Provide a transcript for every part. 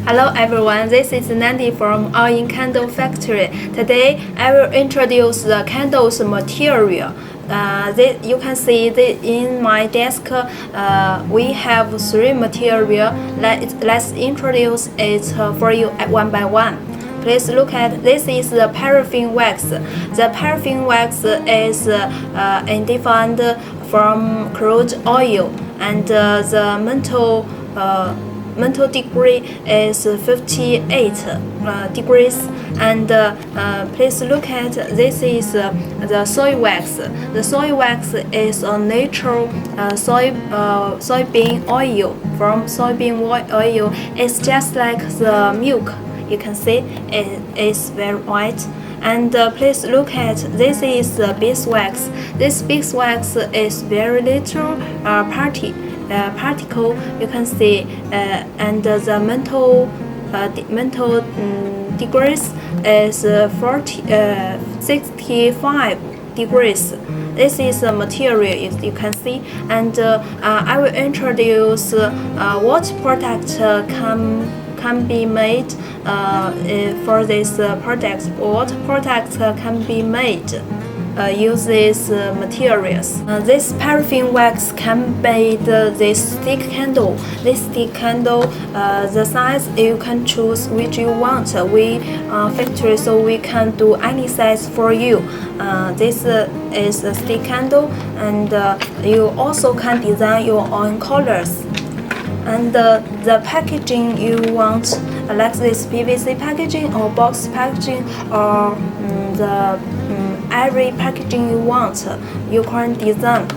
Hello everyone, this is Nandi from All In Candle Factory. Today I will introduce the candles material. You can see that in my desk we have three material. Let's introduce it for you one by one. Please look at this is the paraffin wax. The paraffin wax is different from crude oil, and the mental degree is 58 degrees. And please look at this is the soy wax. The soy wax is a natural soybean oil from soybean oil. It's just like the milk. You can see it is very white. And please look at this is the beeswax. This beeswax is very little particle. You can see, and the mental degrees is 65 degrees. This is the material you can see, and I will introduce what product can be made for this product. What products can be made use these materials. This paraffin wax can be this stick candle. This stick candle, the size you can choose which you want. We factory, so we can do any size for you. This is a stick candle, and you also can design your own colors. And the packaging you want, like this PVC packaging or box packaging or every packaging you want, you can design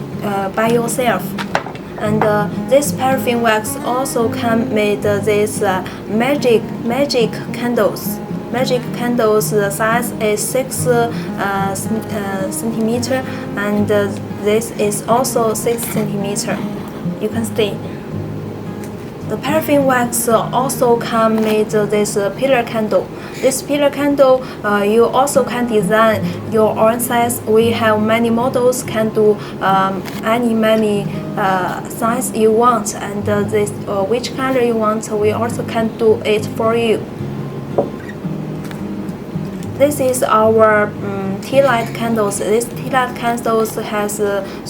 by yourself. And this paraffin wax also can make this magic candles. Magic candles, the size is 6 centimeter, and this is also 6 centimeter. You can see. The paraffin wax also can make this pillar candle. This pillar candle, you also can design your own size. We have many models, can do many size you want, and this which color you want, we also can do it for you. This is our tea light candles. This tea light candles has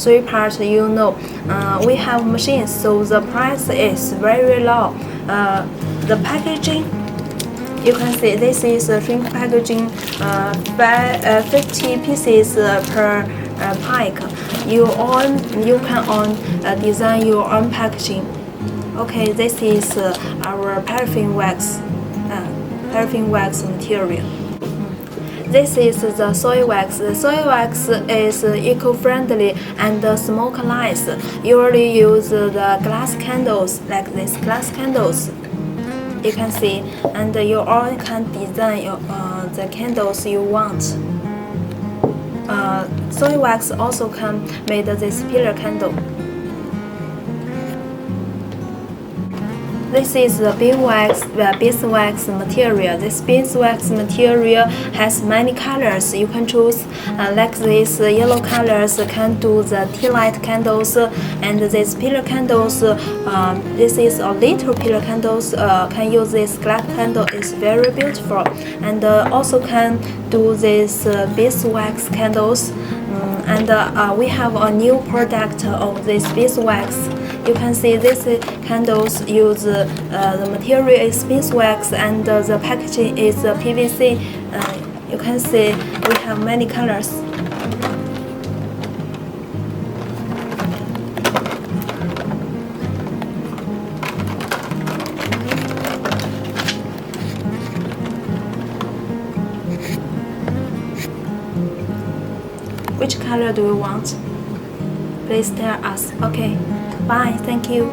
three parts. You know, we have machines, so the price is very low. The packaging, you can see this is a shrink packaging, 50 pieces per pack. You can design your own packaging. Okay, this is our paraffin wax material. This is the soy wax. The soy wax is eco-friendly and smokeless. You usually use the glass candles, like these glass candles. You can see, and you all can design the candles you want. Soy wax also can make this pillar candle. This is the beeswax material. This beeswax material has many colors you can choose. Like this yellow colors can do the tea light candles, and these pillar candles. This is a little pillar candles. Can use this glass candle. It's very beautiful, and also can do this beeswax candles. And we have a new product of this beeswax. You can see these candles use the material is beeswax, and the packaging is PVC. You can see we have many colors. Which color do you want? Please tell us. Okay, bye. Thank you.